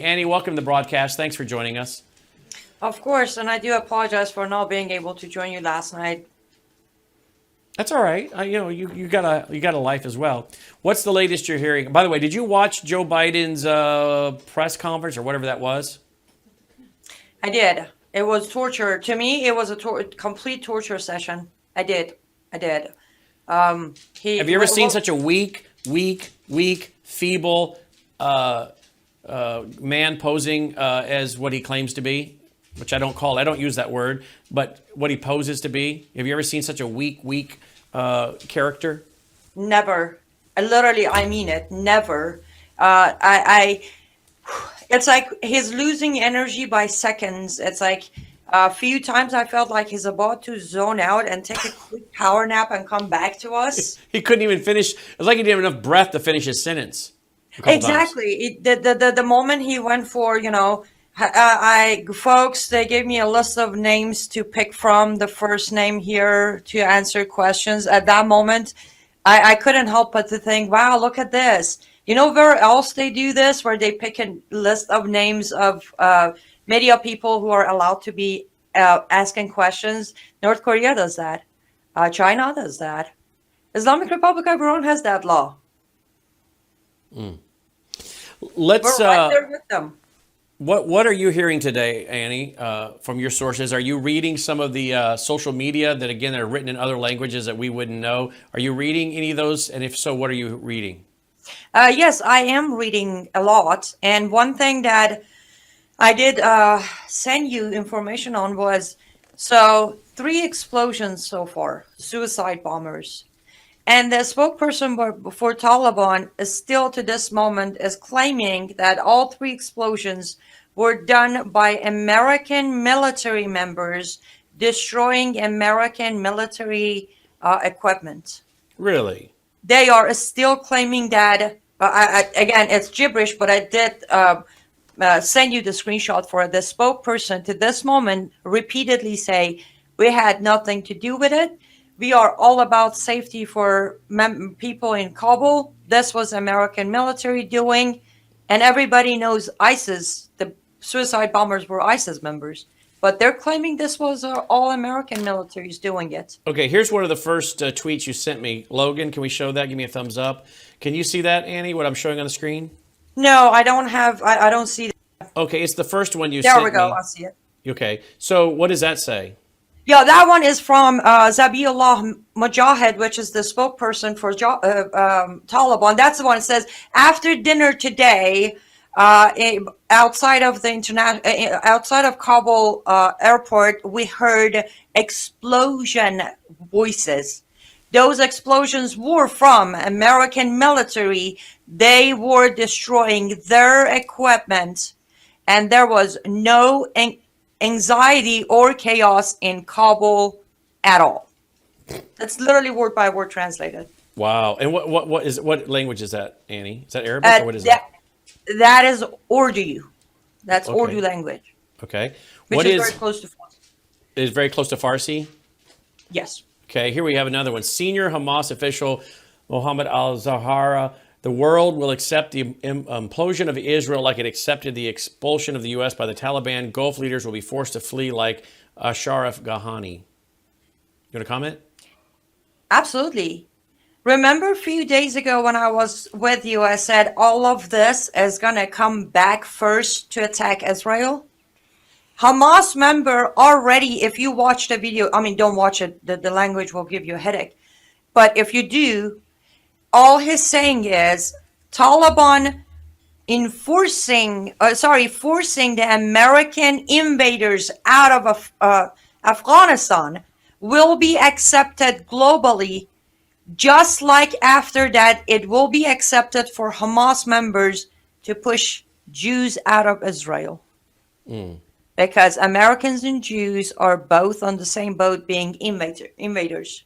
Annie, welcome to the broadcast. Thanks for joining us. Of course, and I do apologize for not being able to join you last night. That's all right. You got a life as well. What's the latest you're hearing? By the way, did you watch Joe Biden's press conference or whatever that was? I did. It was torture. To me, it was a complete torture session. I did. Have you ever seen such a weak, feeble man posing as what he claims to be? Which I don't use that word, but what he poses to be. Have you ever seen such a weak character? Never. I mean it. Never. It's like he's losing energy by seconds. It's like a few times I felt like he's about to zone out and take a quick power nap and come back to us. He couldn't even finish. It was like he didn't have enough breath to finish his sentence. Exactly. The moment he went for, folks, they gave me a list of names to pick from, the first name here to answer questions. At that moment, I couldn't help but to think, wow, look at this. You know where else they do this, where they pick a list of names of media people who are allowed to be asking questions? North Korea does that. China does that. Islamic Republic of Iran has that law. We're right there with them. What are you hearing today, Annie, from your sources? Are you reading some of the social media that, again, are written in other languages that we wouldn't know? Are you reading any of those? And if so, what are you reading? Yes, I am reading a lot. And one thing that I did send you information on was, 3 explosions so far, suicide bombers. And the spokesperson for Taliban is still to this moment is claiming that all 3 explosions were done by American military members destroying American military equipment. Really? They are still claiming that. Again, it's gibberish, but I did send you the screenshot for it. The spokesperson to this moment repeatedly say, we had nothing to do with it. We are all about safety for people in Kabul. This was American military doing. And everybody knows ISIS, the suicide bombers were ISIS members. But they're claiming this was all American militaries doing it. Okay, here's one of the first tweets you sent me. Logan, can we show that? Give me a thumbs up. Can you see that, Annie, what I'm showing on the screen? No, I don't have, I don't see that. Okay, it's the first one you sent me. There we go, I see it. Okay, so what does that say? Yeah, that one is from Zabiullah Mujahid, which is the spokesperson for Taliban. That's the one that says, after dinner today, outside of Kabul airport, we heard explosion voices. Those explosions were from American military. They were destroying their equipment, and there was no anxiety or chaos in Kabul at all. That's literally word by word translated. Wow. And what language is that, Annie? Is that Arabic or what is that? That is Urdu. That's Okay. Urdu language. Okay. Which is very close to Farsi. Is very close to Farsi? Yes. Okay, here we have another one. Senior Hamas official Mohammed al-Zahara. The world will accept the implosion of Israel like it accepted the expulsion of the U.S. by the Taliban. Gulf leaders will be forced to flee like Ashraf Ghani. You want to comment? Absolutely. Remember a few days ago when I was with you, I said all of this is going to come back first to attack Israel? Hamas member already, if you watch the video, don't watch it, the language will give you a headache. But if you do, all he's saying is Taliban forcing the American invaders out of Afghanistan will be accepted globally, just like after that it will be accepted for Hamas members to push Jews out of Israel. Because Americans and Jews are both on the same boat being invaders.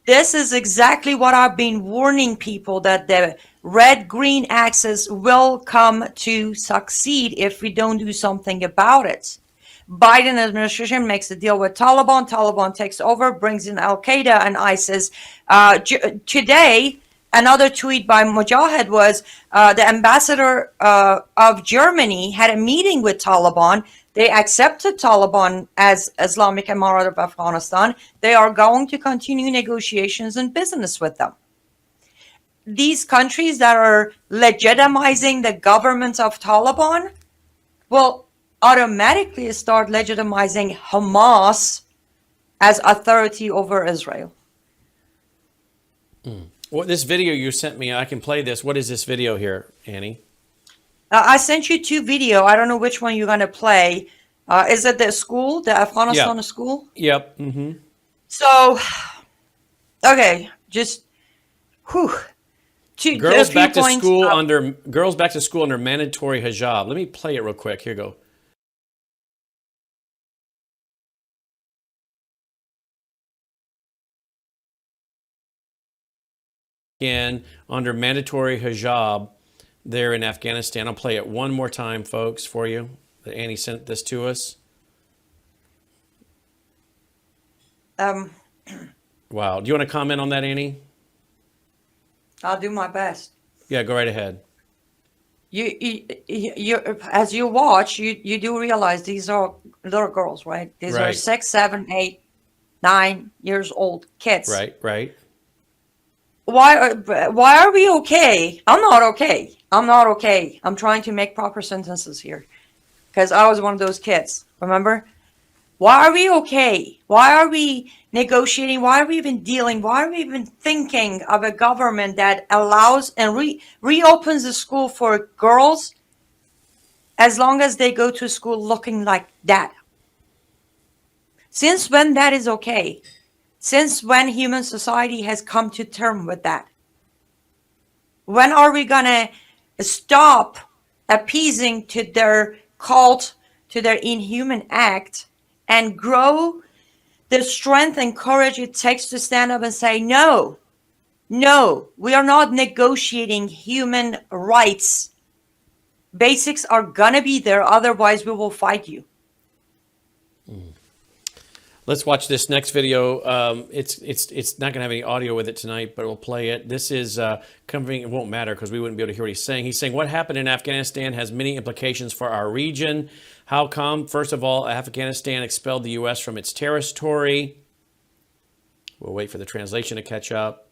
This is exactly what I've been warning people, that the red-green axis will come to succeed if we don't do something about it. Biden administration makes a deal with Taliban. Taliban takes over, brings in Al-Qaeda and ISIS. Today, another tweet by Mujahid was the ambassador of Germany had a meeting with Taliban. They accepted Taliban as Islamic Emirate of Afghanistan. They are going to continue negotiations and business with them. These countries that are legitimizing the government of Taliban will automatically start legitimizing Hamas as authority over Israel. Well, this video you sent me, I can play this. What is this video here, Annie? I sent you 2 videos. I don't know which one you're going to play. Is it the school, the Afghanistan school? Yep. Mm-hmm. So, okay, just whew. Girls back to school under mandatory hijab. Let me play it real quick. Here you go. Again, under mandatory hijab there in Afghanistan. I'll play it one more time, folks, for you. Annie sent this to us. Wow. Do you want to comment on that, Annie? I'll do my best. Yeah, go right ahead. You as you watch, you do realize these are little girls, right? These are 6, 7, 8, 9 years old kids. Right. Why are we okay? I'm not okay. I'm trying to make proper sentences here because I was one of those kids. Remember? Why are we okay? Why are we negotiating? Why are we even dealing? Why are we even thinking of a government that allows and reopens the school for girls as long as they go to school looking like that? Since when that is okay? Since when human society has come to terms with that? When are we going to stop appeasing to their cult, to their inhuman act, and grow the strength and courage it takes to stand up and say, no, we are not negotiating human rights. Basics are going to be there. Otherwise, we will fight you. Let's watch this next video. It's not going to have any audio with it tonight, but we'll play it. This is covering, it won't matter because we wouldn't be able to hear what he's saying. He's saying what happened in Afghanistan has many implications for our region. How come? First of all, Afghanistan expelled the U.S. from its territory. We'll wait for the translation to catch up.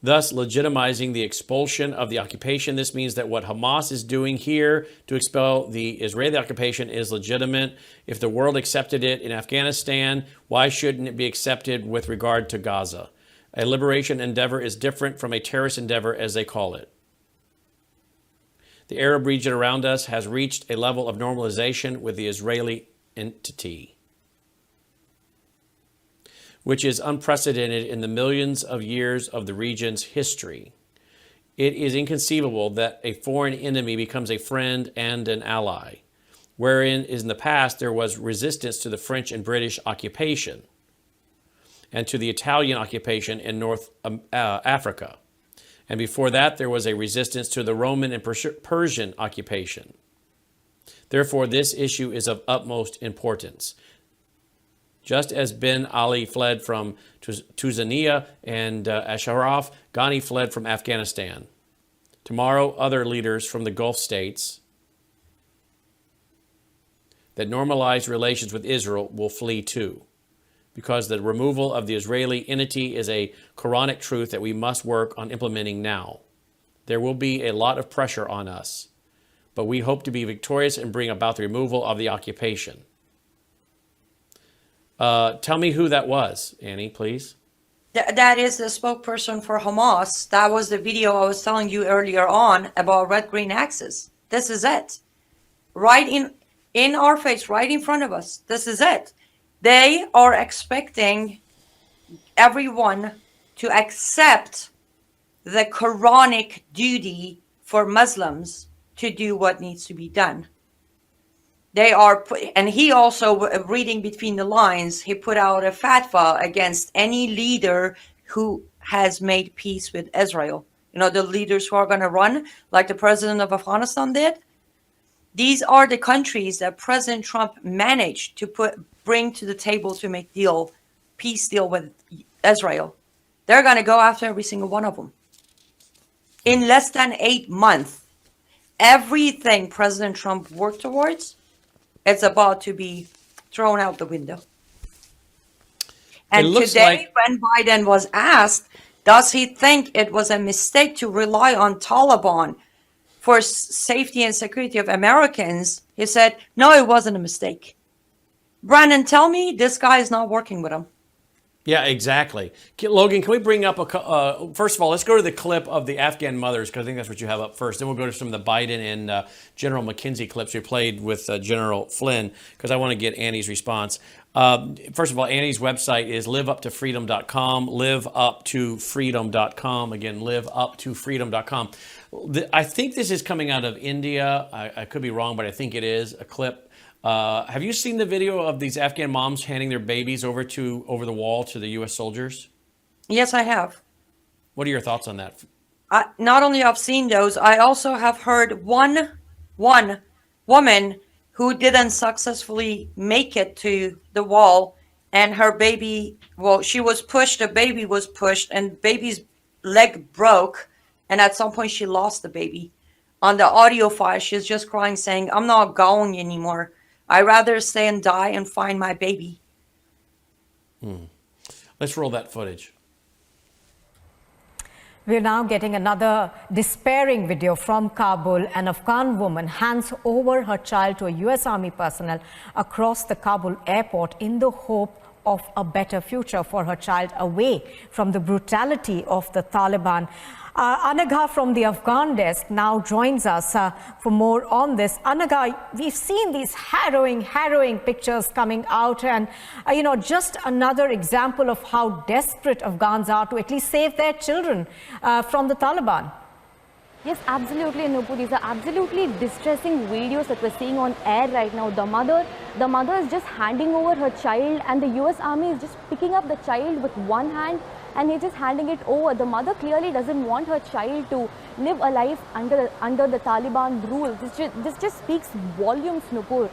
Thus legitimizing the expulsion of the occupation. This means that what Hamas is doing here to expel the Israeli occupation is legitimate. If the world accepted it in Afghanistan, why shouldn't it be accepted with regard to Gaza? A liberation endeavor is different from a terrorist endeavor, as they call it. The Arab region around us has reached a level of normalization with the Israeli entity, which is unprecedented in the millions of years of the region's history. It is inconceivable that a foreign enemy becomes a friend and an ally, wherein in the past there was resistance to the French and British occupation and to the Italian occupation in North Africa. And before that, there was a resistance to the Roman and Persian occupation. Therefore, this issue is of utmost importance. Just as Ben Ali fled from Tanzania and Ashraf Ghani fled from Afghanistan. Tomorrow, other leaders from the Gulf states that normalized relations with Israel will flee too, because the removal of the Israeli entity is a Quranic truth that we must work on implementing now. There will be a lot of pressure on us, but we hope to be victorious and bring about the removal of the occupation. Tell me who that was, Annie, please. That is the spokesperson for Hamas. That was the video I was telling you earlier on about red-green axis. This is it. Right in our face, right in front of us. This is it. They are expecting everyone to accept the Quranic duty for Muslims to do what needs to be done. They are, and he also, reading between the lines, he put out a fatwa against any leader who has made peace with Israel. You know, the leaders who are going to run, like the president of Afghanistan did. These are the countries that President Trump managed to bring to the table to make peace deal with Israel. they're going to go after every single one of them. In less than 8 months, everything President Trump worked towards, it's about to be thrown out the window. And today, when Biden was asked, does he think it was a mistake to rely on Taliban for safety and security of Americans, he said, no, it wasn't a mistake. Brannon, tell me this guy is not working with him. Yeah, exactly. Logan, can we bring up first of all, let's go to the clip of the Afghan mothers, because I think that's what you have up first. Then we'll go to some of the Biden and General McKenzie clips we played with General Flynn, because I want to get Annie's response. First of all, Annie's website is liveuptofreedom.com, liveuptofreedom.com. Again, liveuptofreedom.com. I think this is coming out of India. I could be wrong, but I think it is a clip. Have you seen the video of these Afghan moms handing their babies over the wall to the U.S. soldiers? Yes, I have. What are your thoughts on that? Not only have seen those, I also have heard one woman who didn't successfully make it to the wall, and her baby, well, she was pushed, the baby was pushed, and baby's leg broke, and at some point she lost the baby. On the audio file, she's just crying, saying, I'm not going anymore. I'd rather stay and die and find my baby. Let's roll that footage. We're now getting another despairing video from Kabul. An Afghan woman hands over her child to a U.S. Army personnel across the Kabul airport in the hope of a better future for her child away from the brutality of the Taliban. Anagha from the Afghan desk now joins us for more on this. Anagha, we've seen these harrowing pictures coming out, and just another example of how desperate Afghans are to at least save their children from the Taliban. Yes, absolutely, Nupu. These are absolutely distressing videos that we're seeing on air right now. The mother is just handing over her child, and the US Army is just picking up the child with one hand, and he's just handing it over. The mother clearly doesn't want her child to live a life under the Taliban rule. This just speaks volumes, Nupur.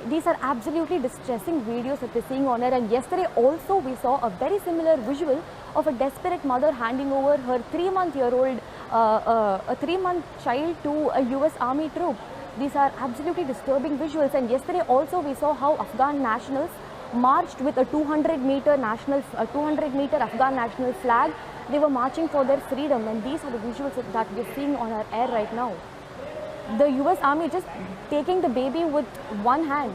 These are absolutely distressing videos that we're seeing on air. And yesterday also we saw a very similar visual of a desperate mother handing over her 3-month-old a 3-month child to a US Army troop. These are absolutely disturbing visuals. And yesterday also we saw how Afghan nationals marched with a 200-meter Afghan national flag. They were marching for their freedom, and these are the visuals that we're seeing on our air right now. The US Army just taking the baby with one hand.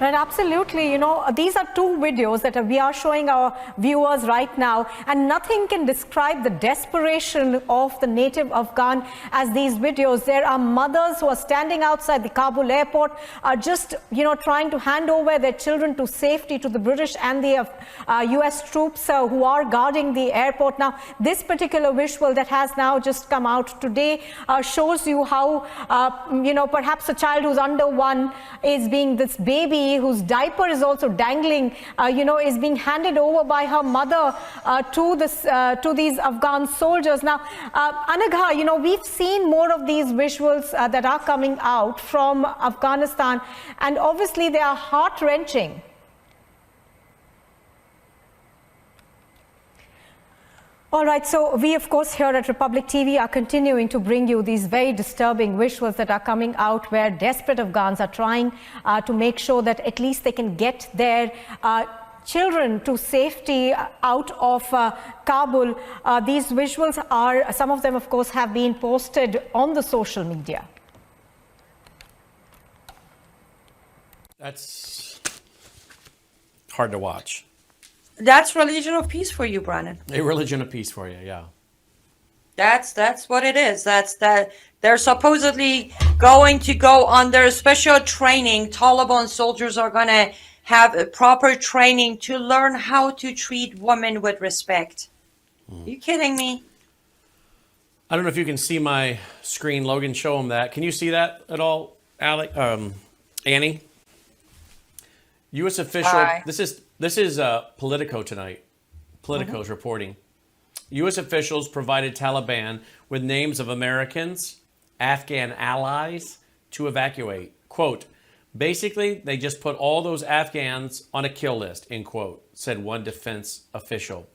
Right, absolutely. These are two videos that we are showing our viewers right now, and nothing can describe the desperation of the native Afghan as these videos. There are mothers who are standing outside the Kabul airport, just, trying to hand over their children to safety to the British and the US troops who are guarding the airport. Now, this particular visual that has now just come out today shows you how, perhaps a child who's under 1 is being this baby whose diaper is also dangling, is being handed over by her mother to these Afghan soldiers. Now, Anagha, we've seen more of these visuals that are coming out from Afghanistan, and obviously they are heart-wrenching. All right, so we, of course, here at Republic TV are continuing to bring you these very disturbing visuals that are coming out where desperate Afghans are trying to make sure that at least they can get their children to safety out of Kabul. These visuals are, some of them, of course, have been posted on the social media. That's hard to watch. That's religion of peace for you, Brannon. A religion of peace for you, yeah. That's what it is. They're supposedly going to go under special training. Taliban soldiers are going to have a proper training to learn how to treat women with respect. Are you kidding me? I don't know if you can see my screen. Logan, show them that. Can you see that at all, Annie? U.S. official. Hi. This is Politico tonight. Politico's reporting. U.S. officials provided Taliban with names of Americans, Afghan allies to evacuate. Quote, basically, they just put all those Afghans on a kill list, end quote, said one defense official.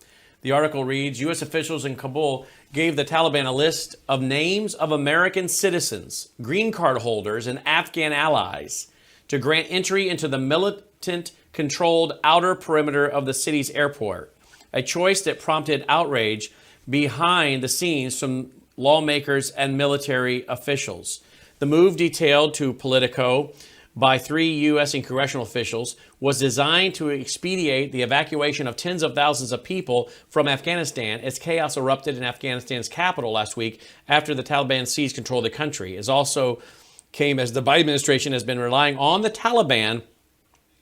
The article reads, U.S. officials in Kabul gave the Taliban a list of names of American citizens, green card holders, and Afghan allies to grant entry into the militant-controlled outer perimeter of the city's airport, a choice that prompted outrage behind the scenes from lawmakers and military officials. The move, detailed to Politico by 3 U.S. and congressional officials, was designed to expedite the evacuation of tens of thousands of people from Afghanistan as chaos erupted in Afghanistan's capital last week after the Taliban seized control of the country. It also came as the Biden administration has been relying on the Taliban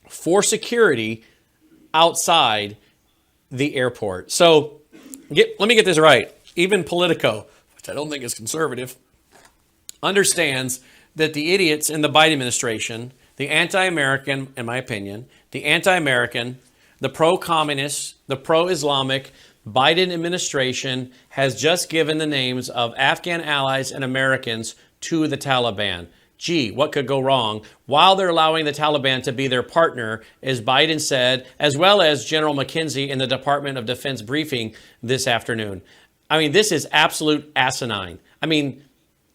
for security outside the airport. So let me get this right. Even Politico, which I don't think is conservative, understands that the idiots in the Biden administration, the anti-American, in my opinion, the anti-American, the pro-communist, the pro-Islamic Biden administration has just given the names of Afghan allies and Americans to the Taliban. Gee, what could go wrong? While they're allowing the Taliban to be their partner, as Biden said, as well as General McKenzie in the Department of Defense briefing this afternoon. I mean, this is absolute asinine. I mean,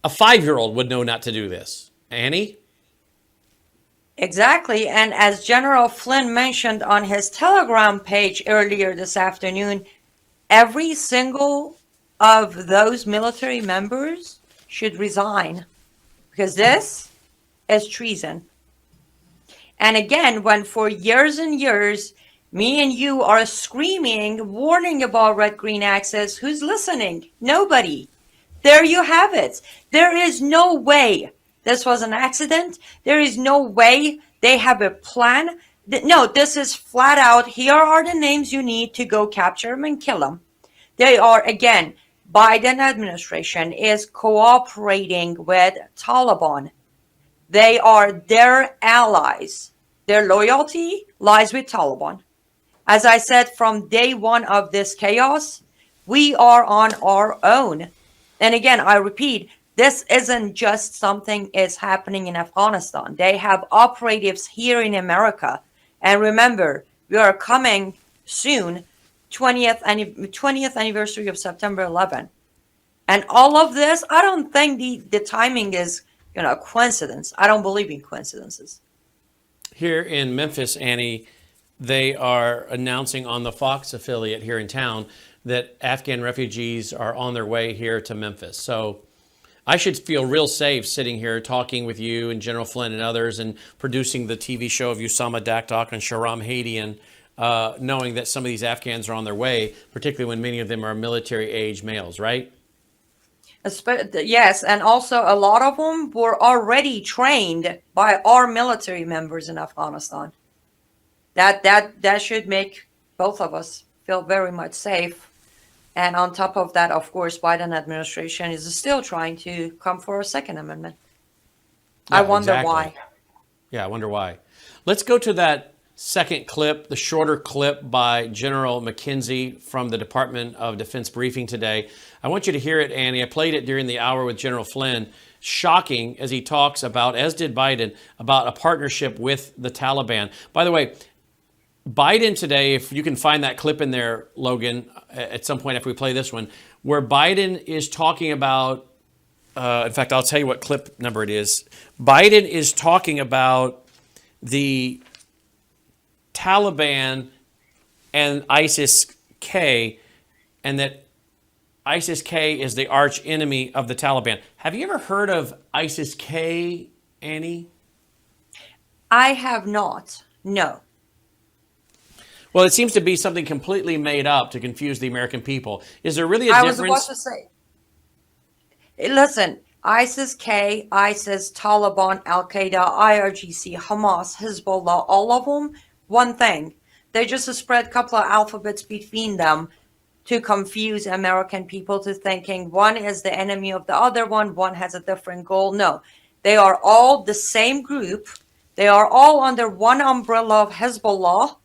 a 5-year-old would know not to do this. Annie? Exactly. And as General Flynn mentioned on his Telegram page earlier this afternoon, every single of those military members should resign, because this is treason. And again, when for years and years, me and you are screaming, warning about red-green axis, who's listening? Nobody. There you have it. There is no way this was an accident. There is no way they have a plan. No, this is flat out, here are the names you need to go capture them and kill them. They are, again, Biden administration is cooperating with Taliban. They are their allies. Their loyalty lies with Taliban. As I said from day one of this chaos, we are on our own. And again, I repeat, this isn't just something is happening in Afghanistan. They have operatives here in America. And remember, we are coming soon, 20th anniversary of September 11. And all of this, I don't think the timing is, a coincidence. I don't believe in coincidences. Here in Memphis, Annie, they are announcing on the Fox affiliate here in town that Afghan refugees are on their way here to Memphis. So I should feel real safe sitting here talking with you and General Flynn and others and producing the TV show of Usama Daktok and Shahram Hadian, knowing that some of these Afghans are on their way, particularly when many of them are military-age males, right? Yes, and also a lot of them were already trained by our military members in Afghanistan. That should make both of us feel very much safe. And on top of that, of course, Biden administration is still trying to come for a Second Amendment. Yeah, I wonder exactly. why. Yeah, I wonder why. Let's go to that second clip, the shorter clip by General McKenzie from the Department of Defense briefing today. I want you to hear it, Annie. I played it during the hour with General Flynn. Shocking as he talks about, as did Biden, about a partnership with the Taliban. By the way, Biden today, if you can find that clip in there, Logan, at some point after we play this one, where Biden is talking about, in fact, I'll tell you what clip number it is. Biden is talking about the Taliban and ISIS-K, and that ISIS-K is the arch enemy of the Taliban. Have you ever heard of ISIS-K, Annie? I have not. No. Well, it seems to be something completely made up to confuse the American people. Is there really a difference? I was about to say, listen, ISIS-K, ISIS, Taliban, Al-Qaeda, IRGC, Hamas, Hezbollah, all of them, one thing. They just spread a couple of alphabets between them to confuse American people to thinking one is the enemy of the other one has a different goal. No, they are all the same group. They are all under one umbrella of Hezbollah.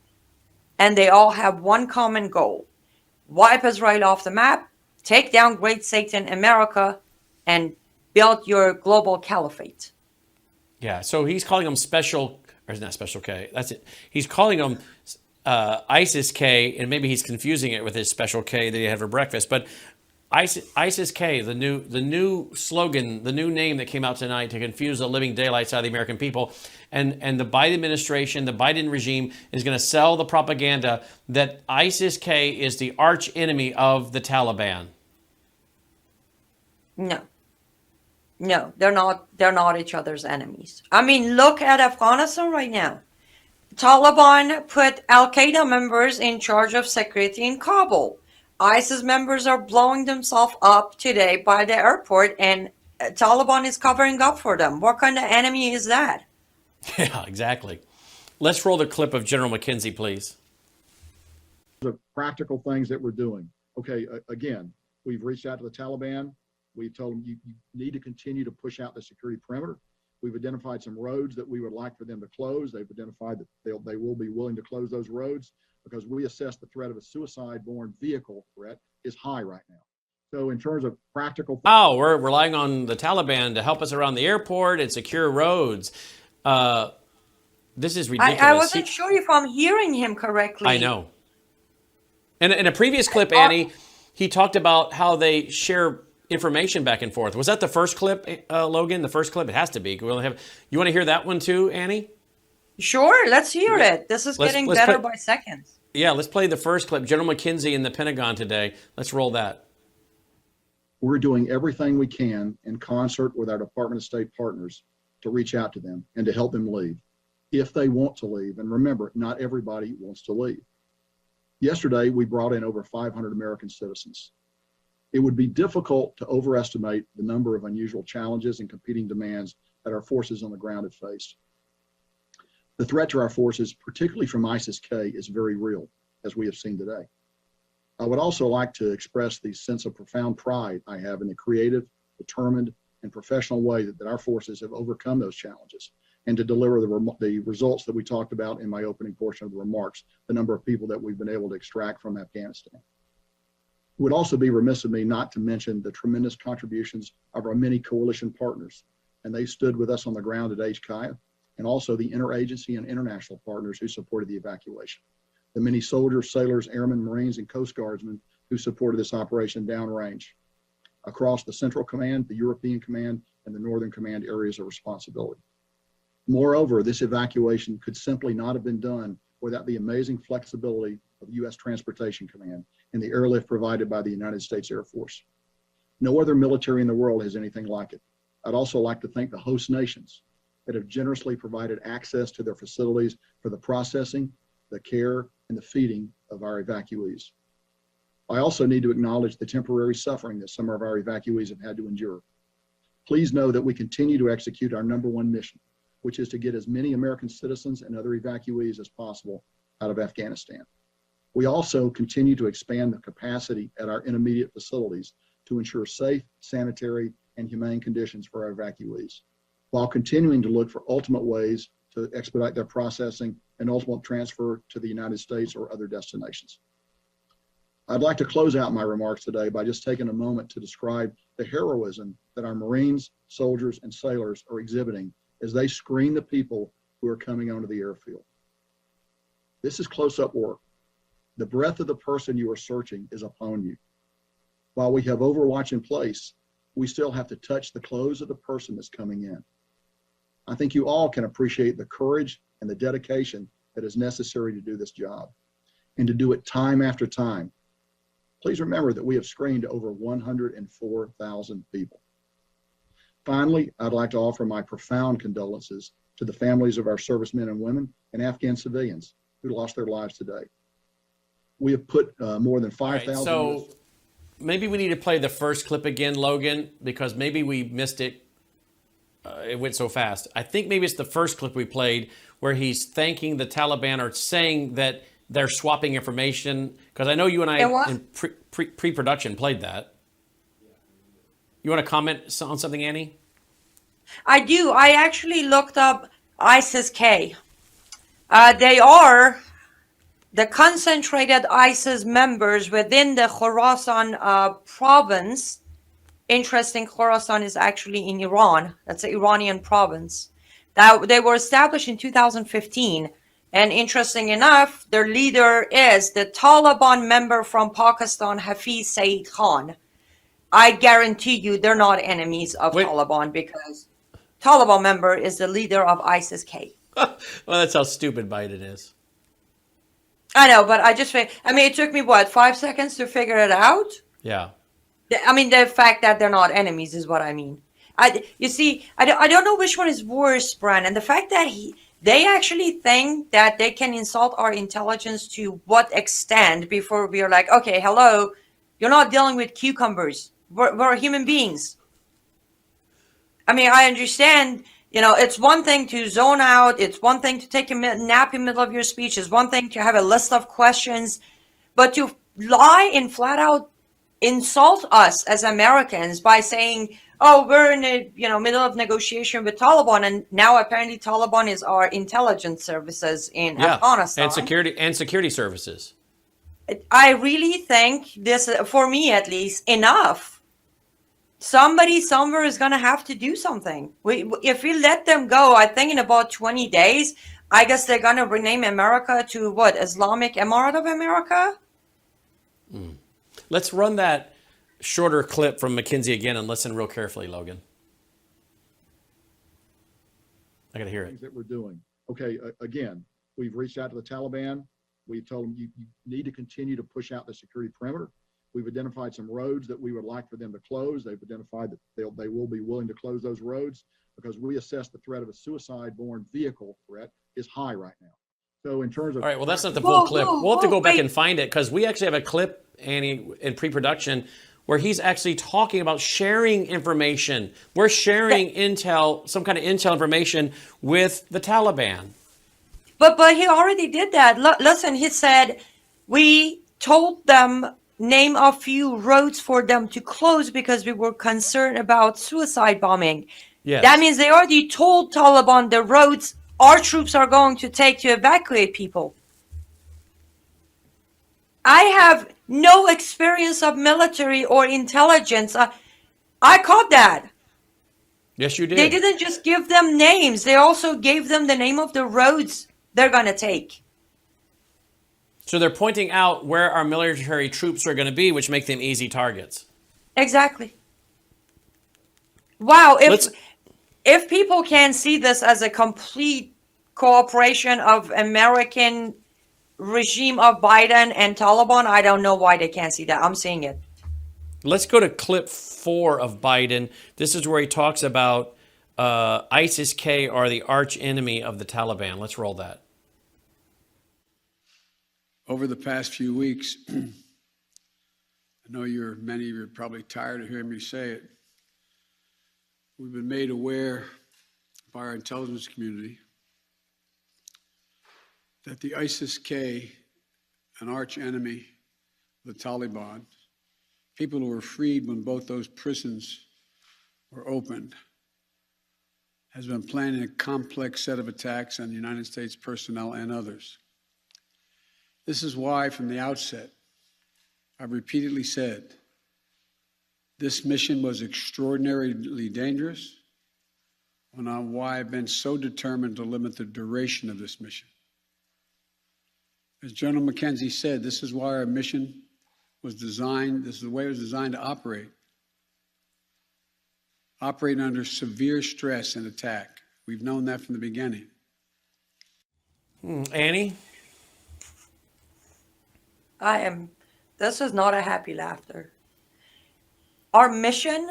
And they all have one common goal: wipe Israel off the map, take down Great Satan America, and build your global caliphate. Yeah, so he's calling them special, or not special K, that's it. He's calling them ISIS-K, and maybe he's confusing it with his special K that he had for breakfast, but ISIS-K, the new slogan, the new name that came out tonight to confuse the living daylights out of the American people, and the Biden administration, the Biden regime is going to sell the propaganda that ISIS-K is the arch enemy of the Taliban. No. No, they're not. They're not each other's enemies. I mean, look at Afghanistan right now. Taliban put Al-Qaeda members in charge of security in Kabul. ISIS members are blowing themselves up today by the airport, and Taliban is covering up for them. What kind of enemy is that? Yeah, exactly. Let's roll the clip of General McKenzie, please. The practical things that we're doing. Okay, again, we've reached out to the Taliban. We've told them you need to continue to push out the security perimeter. We've identified some roads that we would like for them to close. They've identified that they will be willing to close those roads because we assess the threat of a suicide-borne vehicle threat is high right now. So in terms of practical... Oh, we're relying on the Taliban to help us around the airport and secure roads. This is ridiculous. I wasn't sure if I'm hearing him correctly. I know. And in a previous clip, Annie, he talked about how they share information back and forth. Was that the first clip, Logan? The first clip? It has to be. You want to hear that one too, Annie? Sure, let's hear it. This is getting better by seconds. Yeah, let's play the first clip. General McKenzie in the Pentagon today. Let's roll that. We're doing everything we can in concert with our Department of State partners to reach out to them and to help them leave if they want to leave. And remember, not everybody wants to leave. Yesterday, we brought in over 500 American citizens. It would be difficult to overestimate the number of unusual challenges and competing demands that our forces on the ground have faced. The threat to our forces, particularly from ISIS-K, is very real, as we have seen today. I would also like to express the sense of profound pride I have in the creative, determined, and professional way that our forces have overcome those challenges and to deliver the results that we talked about in my opening portion of the remarks, the number of people that we've been able to extract from Afghanistan. It would also be remiss of me not to mention the tremendous contributions of our many coalition partners, and they stood with us on the ground at HKIA, and also the interagency and international partners who supported the evacuation. The many soldiers, sailors, airmen, Marines, and Coast Guardsmen who supported this operation downrange across the Central Command, the European Command, and the Northern Command areas of responsibility. Moreover, this evacuation could simply not have been done without the amazing flexibility of U.S. Transportation Command and the airlift provided by the United States Air Force. No other military in the world has anything like it. I'd also like to thank the host nations that have generously provided access to their facilities for the processing, the care, and the feeding of our evacuees. I also need to acknowledge the temporary suffering that some of our evacuees have had to endure. Please know that we continue to execute our number one mission, which is to get as many American citizens and other evacuees as possible out of Afghanistan. We also continue to expand the capacity at our intermediate facilities to ensure safe, sanitary, and humane conditions for our evacuees, while continuing to look for ultimate ways to expedite their processing and ultimate transfer to the United States or other destinations. I'd like to close out my remarks today by just taking a moment to describe the heroism that our Marines, soldiers, and sailors are exhibiting as they screen the people who are coming onto the airfield. This is close-up work. The breath of the person you are searching is upon you. While we have Overwatch in place, we still have to touch the clothes of the person that's coming in. I think you all can appreciate the courage and the dedication that is necessary to do this job and to do it time after time. Please remember that we have screened over 104,000 people. Finally, I'd like to offer my profound condolences to the families of our servicemen and women and Afghan civilians who lost their lives today. We have put more than 5,000. Right, so maybe we need to play the first clip again, Logan, because maybe we missed it. It went so fast. I think maybe it's the first clip we played where he's thanking the Taliban or saying that they're swapping information. Because I know you and I in pre-production played that. You want to comment on something, Annie? I do. I actually looked up ISIS-K. They are the concentrated ISIS members within the Khorasan province. Interesting, Khorasan is actually in Iran. That's an Iranian province. That they were established in 2015 And interesting enough, their leader is the Taliban member from Pakistan, Hafiz Saeed Khan. I guarantee you they're not enemies of Wait. Taliban, because Taliban member is the leader of ISIS-K. Well, that's how stupid Biden is. I know, but it took me, 5 seconds to figure it out? Yeah. The fact that they're not enemies is what I mean. I don't know which one is worse, Brannon. The fact that they actually think that they can insult our intelligence to what extent before we are like, okay, hello, you're not dealing with cucumbers. We're human beings. I understand, it's one thing to zone out. It's one thing to take a nap in the middle of your speech. It's one thing to have a list of questions. But to lie and flat out insult us as Americans by saying, oh, we're in the middle of negotiation with Taliban, and now apparently Taliban is our intelligence services in Afghanistan. And security services. I really think this, for me at least, enough. Somebody somewhere is going to have to do something. If we let them go, I think in about 20 days, I guess they're going to rename America to what? Islamic Emirate of America? Let's run that shorter clip from McKinsey again and listen real carefully, Logan. I got to hear it. Things that we're doing. Okay, again, we've reached out to the Taliban. We've told them you need to continue to push out the security perimeter. We've identified some roads that we would like for them to close. They've identified that they will be willing to close those roads because we assess the threat of a suicide-borne vehicle threat is high right now. So in terms of... All right, well, that's not the full clip. We'll have to go back and find it because we actually have a clip, Annie, in pre-production where he's actually talking about sharing information. We're sharing intel, some kind of intel information with the Taliban. But he already did that. Listen, he said, we told them name a few roads for them to close because we were concerned about suicide bombing. Yes. That means they already told Taliban the roads our troops are going to take to evacuate people. I have no experience of military or intelligence. I caught that. Yes, you did. They didn't just give them names. They also gave them the name of the roads they're going to take. So they're pointing out where our military troops are going to be, which make them easy targets. Exactly. Wow. If people can see this as a complete cooperation of American regime of Biden and Taliban, I don't know why they can't see that. I'm seeing it. Let's go to clip 4 of Biden. This is where he talks about ISIS-K are the arch enemy of the Taliban. Let's roll that. Over the past few weeks, I know many of you are probably tired of hearing me say it. We've been made aware by our intelligence community that the ISIS-K, an arch enemy of the Taliban, people who were freed when both those prisons were opened, has been planning a complex set of attacks on United States personnel and others. This is why, from the outset, I've repeatedly said this mission was extraordinarily dangerous, and on why I've been so determined to limit the duration of this mission. As General McKenzie said, this is why our mission was designed, this is the way it was designed to operate. Operate under severe stress and attack. We've known that from the beginning. Annie? This is not a happy laughter. Our mission?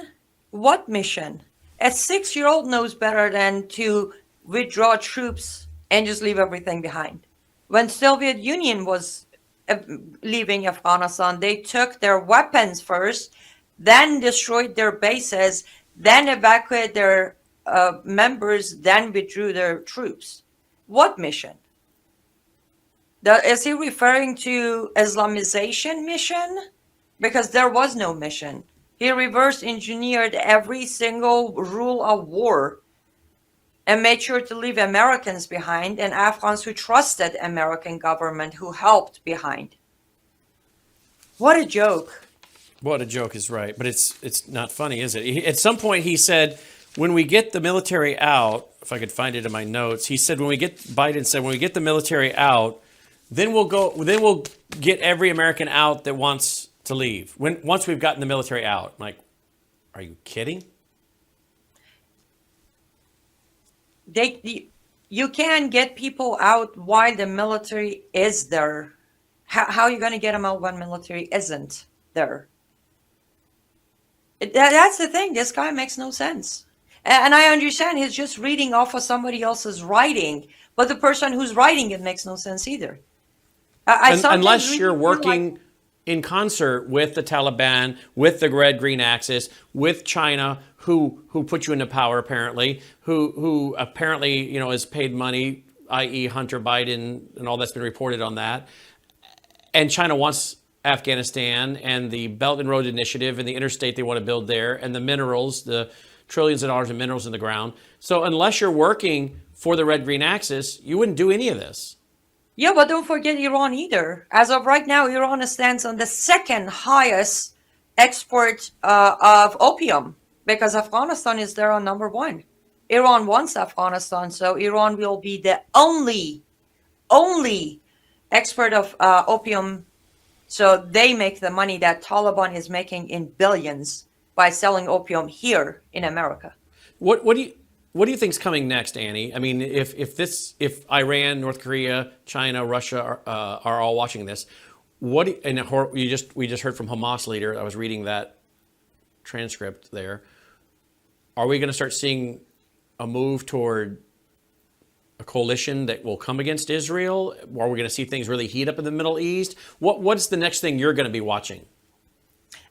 What mission? A 6-year-old knows better than to withdraw troops and just leave everything behind. When Soviet Union was leaving Afghanistan, they took their weapons first, then destroyed their bases, then evacuated their members, then withdrew their troops. What mission? Is he referring to Islamization mission? Because there was no mission. He reverse engineered every single rule of war and made sure to leave Americans behind and Afghans who trusted American government who helped behind. What a joke. What a joke is right, but it's not funny, is it? At some point he said, when we get the military out, if I could find it in my notes. He said Biden said when we get the military out, then we'll get every American out that wants to leave. Once we've gotten the military out. I'm like, are you kidding? You can get people out while the military is there. How are you going to get them out when military isn't there? That's the thing. This guy makes no sense. And I understand he's just reading off of somebody else's writing, but the person who's writing it makes no sense either. Unless you're working in concert with the Taliban, with the red-green axis, with China, who put you into power apparently, who apparently is paid money, i.e. Hunter Biden, and all that's been reported on that. And China wants Afghanistan and the Belt and Road Initiative and the interstate they want to build there and the minerals, the trillions of dollars in minerals in the ground. So unless you're working for the red-green axis, you wouldn't do any of this. Yeah, but don't forget Iran either. As of right now, Iran stands on the second highest export of opium because Afghanistan is there on number one. Iran wants Afghanistan, so Iran will be the only export of opium. So they make the money that Taliban is making in billions by selling opium here in America. What do you think's coming next, Annie? I mean, if Iran, North Korea, China, Russia are all watching this, we just heard from Hamas leader. I was reading that transcript there. Are we going to start seeing a move toward a coalition that will come against Israel? Or are we going to see things really heat up in the Middle East? What's the next thing you're going to be watching?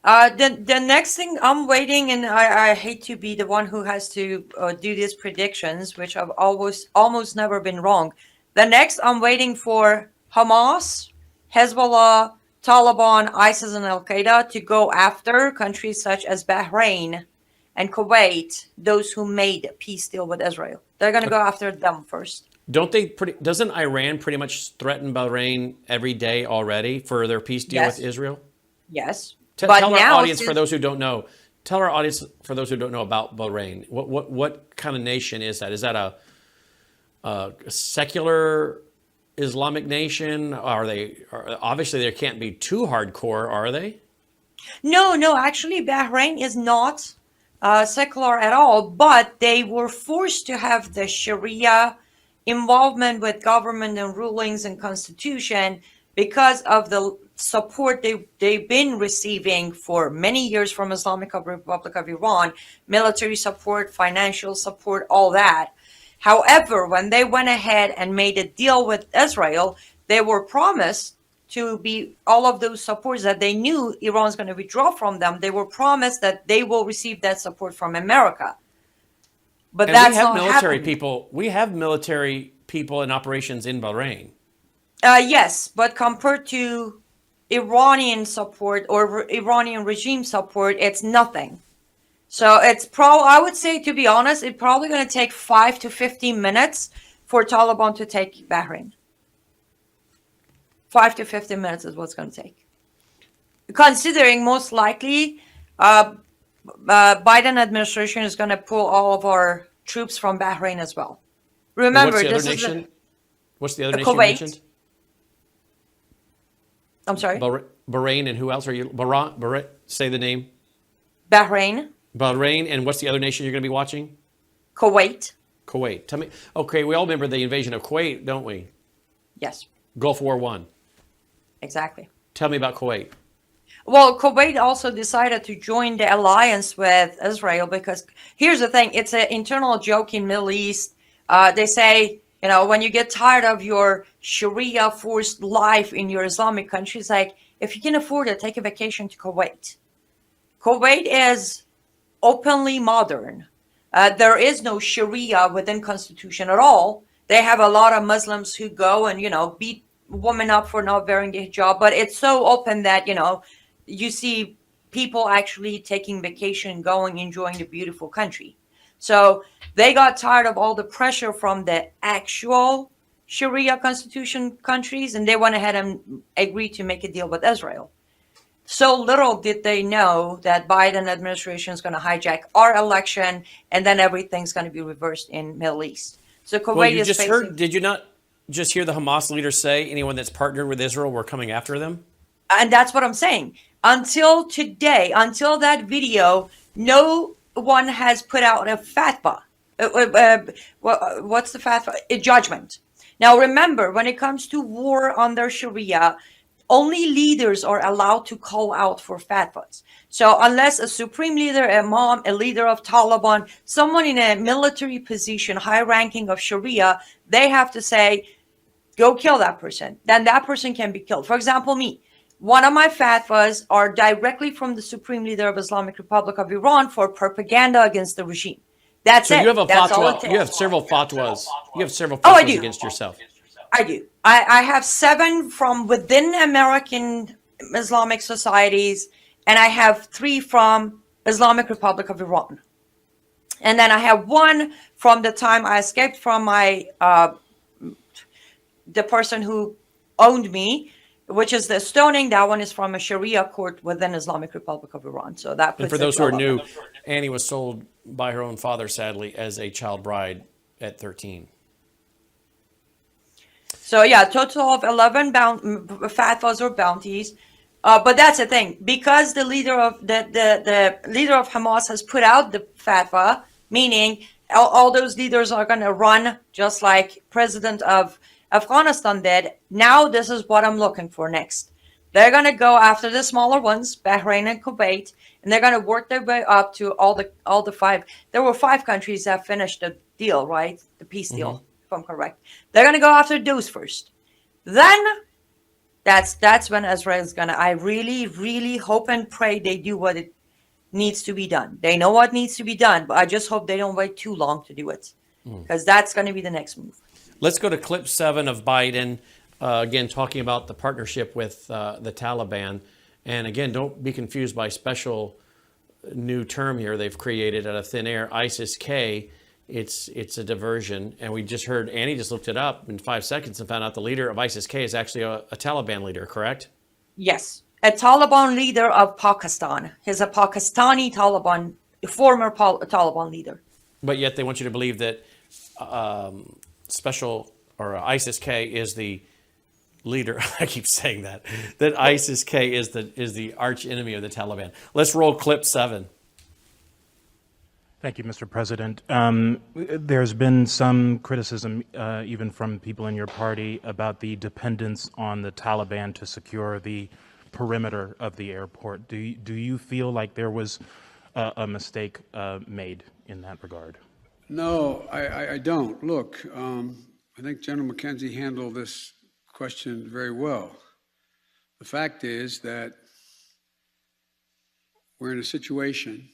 The next thing I'm waiting, and I hate to be the one who has to do these predictions, which I've almost never been wrong. The next I'm waiting for Hamas, Hezbollah, Taliban, ISIS, and Al-Qaeda to go after countries such as Bahrain and Kuwait, those who made a peace deal with Israel. They're going to go after them first. Doesn't Iran pretty much threaten Bahrain every day already for their peace deal with Israel? Yes. Tell our audience, for those who don't know, about Bahrain. What kind of nation is that? Is that a secular Islamic nation? Obviously they can't be too hardcore, are they? No. Actually, Bahrain is not secular at all, but they were forced to have the Sharia involvement with government and rulings and constitution because of the support they've been receiving for many years from Islamic Republic of Iran, military support, financial support, all that. However, when they went ahead and made a deal with Israel, they were promised to be all of those supports that they knew Iran's going to withdraw from them. They were promised that they will receive that support from America. But that's not happening. We have military people in operations in Bahrain. Yes, but compared to Iranian support or Iranian regime support, it's nothing. So I would say, to be honest, it's probably going to take 5 to 15 minutes for Taliban to take Bahrain. 5 to 15 minutes is what's going to take. Considering most likely Biden administration is going to pull all of our troops from Bahrain as well. Remember, what's the other nation you mentioned? I'm sorry? Bahrain, and who else are you? Bahrain, say the name. Bahrain, and what's the other nation you're going to be watching? Kuwait. Tell me. Okay, we all remember the invasion of Kuwait, don't we? Yes. Gulf War I. Exactly. Tell me about Kuwait. Well, Kuwait also decided to join the alliance with Israel because here's the thing. It's an internal joke in Middle East. They say, when you get tired of your Sharia forced life in your Islamic countries, like, if you can afford it, take a vacation to Kuwait. Kuwait is openly modern. There is no Sharia within constitution at all. They have a lot of Muslims who go and, beat women up for not wearing the hijab, but it's so open that, you see people actually taking vacation, going, enjoying the beautiful country. So they got tired of all the pressure from the actual Sharia constitution countries, and they went ahead and agreed to make a deal with Israel. So little did they know that Biden administration is going to hijack our election, and then everything's going to be reversed in Middle East. So Kuwait Well, you is just facing. heard, did you not just hear the Hamas leader say anyone that's partnered with Israel, we're coming after them? And that's what I'm saying. Until today, until that video, no one has put out a fatwa. What's the fatwa? A judgment. Now, remember, when it comes to war under Sharia, only leaders are allowed to call out for fatwas. So unless a supreme leader, a imam, a leader of Taliban, someone in a military position, high ranking of Sharia, they have to say, go kill that person. Then that person can be killed. For example, me. One of my fatwas are directly from the Supreme Leader of Islamic Republic of Iran for propaganda against the regime. That's So it. you have a That's all it fatwa, takes. you have several fatwas. You have several Oh, I fatwas do. against yourself. I do. I have 7 from within American Islamic societies, and I have 3 from Islamic Republic of Iran. And then I have 1 from the time I escaped from my the person who owned me, which is the stoning. That one is from a Sharia court within Islamic Republic of Iran. So that puts And for it those who are well new, up. Annie was sold by her own father, sadly, as a child bride at 13. So yeah, total of 11 fatwas or bounties. But that's the thing, because the leader of the leader of Hamas has put out the fatwa, meaning all those leaders are going to run just like President of Afghanistan did. Now this is what I'm looking for next. They're going to go after the smaller ones, Bahrain and Kuwait, and they're going to work their way up to all the 5. There were 5 countries that finished the deal, right? The peace deal, if I'm correct. They're going to go after those first. Then that's when Israel's going to, I really, really hope and pray they do what it needs to be done. They know what needs to be done, but I just hope they don't wait too long to do it, because that's going to be the next move. Let's go to clip 7 of Biden, again, talking about the partnership with the Taliban. And again, don't be confused by special new term here they've created out of thin air, ISIS-K. It's a diversion. And we just heard, Annie just looked it up in 5 seconds and found out the leader of ISIS-K is actually a Taliban leader, correct? Yes, a Taliban leader of Pakistan. He's a Pakistani Taliban, former Taliban leader. But yet they want you to believe that special or ISIS-K is the leader. I keep saying that ISIS-K is the arch enemy of the Taliban. Let's roll clip 7. Thank you, Mr. President. There's been some criticism, even from people in your party, about the dependence on the Taliban to secure the perimeter of the airport. Do you feel like there was a mistake made in that regard? No, I don't. Look, I think General McKenzie handled this question very well. The fact is that we're in a situation,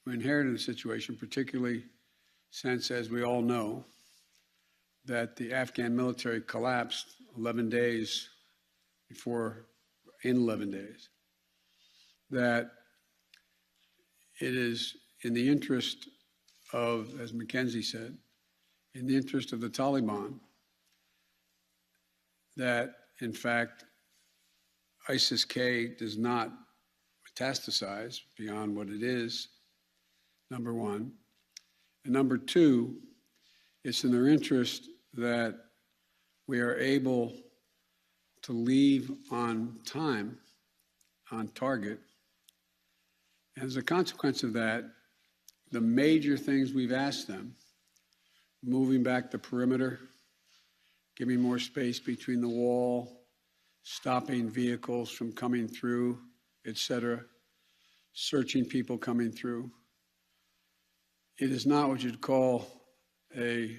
we inherited a situation, particularly since, as we all know, that the Afghan military collapsed 11 days before, in 11 days, that it is in the interest of, as McKenzie said, in the interest of the Taliban, that in fact ISIS-K does not metastasize beyond what it is, number one. And number two, it's in their interest that we are able to leave on time, on target. And as a consequence of that, the major things we've asked them, moving back the perimeter, giving more space between the wall, stopping vehicles from coming through, etc., searching people coming through. It is not what you'd call a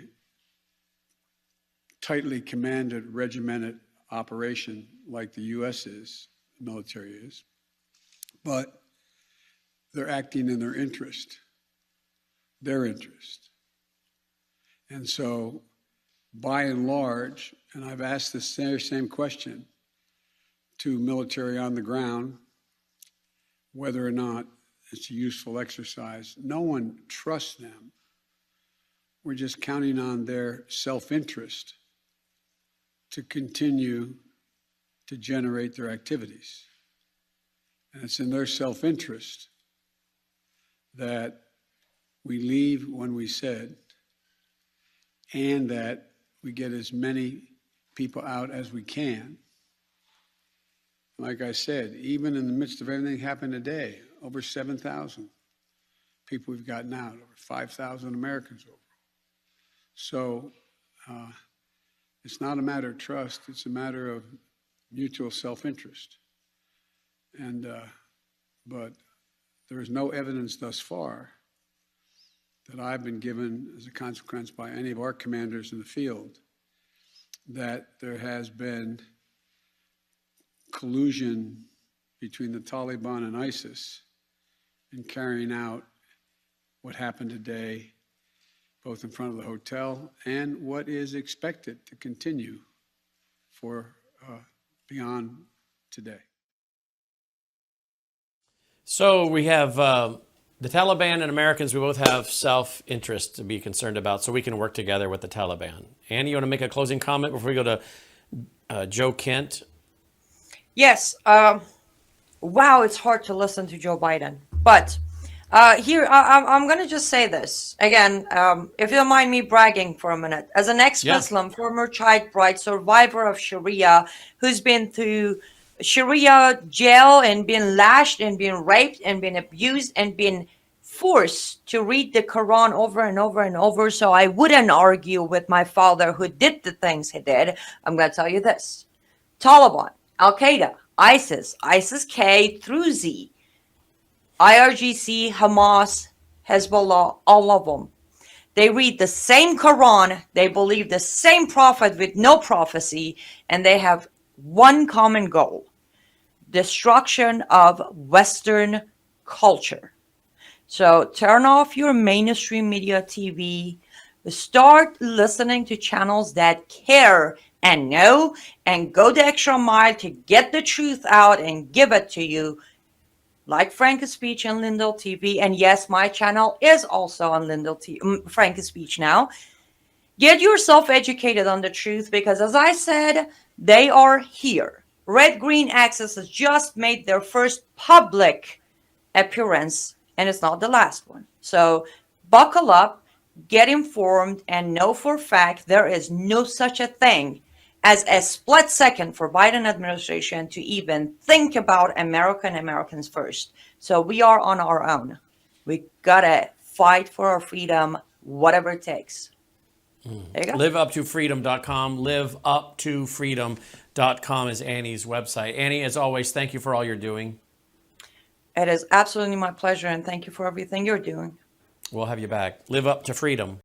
tightly commanded, regimented operation like the U.S. is, the military is, but they're acting in their interest. And so, by and large, and I've asked this same question to military on the ground, whether or not it's a useful exercise, no one trusts them. We're just counting on their self-interest to continue to generate their activities. And it's in their self-interest that we leave when we said, and that we get as many people out as we can. Like I said, even in the midst of everything that happened today, over 7,000 people we've gotten out, over 5,000 Americans overall. So it's not a matter of trust, it's a matter of mutual self-interest. And, but there is no evidence thus far that I've been given as a consequence by any of our commanders in the field that there has been collusion between the Taliban and ISIS in carrying out what happened today, both in front of the hotel and what is expected to continue for beyond today. So we have the Taliban and Americans, we both have self-interest to be concerned about, so we can work together with the Taliban. Annie, you want to make a closing comment before we go to Joe Kent? Yes. Wow, it's hard to listen to Joe Biden. But here, I'm going to just say this. Again, if you don't mind me bragging for a minute. As an ex-Muslim, former child bride, survivor of Sharia, who's been through Sharia jail and been lashed and been raped and been abused and been forced to read the Quran over and over and over, so I wouldn't argue with my father who did the things he did, I'm going to tell you this. Taliban, Al-Qaeda, ISIS, ISIS-K through Z, IRGC, Hamas, Hezbollah, all of them. They read the same Quran, they believe the same prophet with no prophecy, and they have one common goal: destruction of Western culture. So turn off your mainstream media TV, start listening to channels that care and know, and go the extra mile to get the truth out and give it to you, like Frank Speech and Lindell TV. And yes, my channel is also on Lindell TV, Frank Speech now. Get yourself educated on the truth, because as I said, they are here. Red Green Axis has just made their first public appearance, and it's not the last one. So buckle up, get informed, and know for a fact there is no such a thing as a split second for Biden administration to even think about America and Americans first. So we are on our own. We gotta fight for our freedom, whatever it takes. There you go. LiveUpToFreedom.com. LiveUpToFreedom.com is Annie's website. Annie, as always, thank you for all you're doing. It is absolutely my pleasure, and thank you for everything you're doing. We'll have you back. Live Up to Freedom.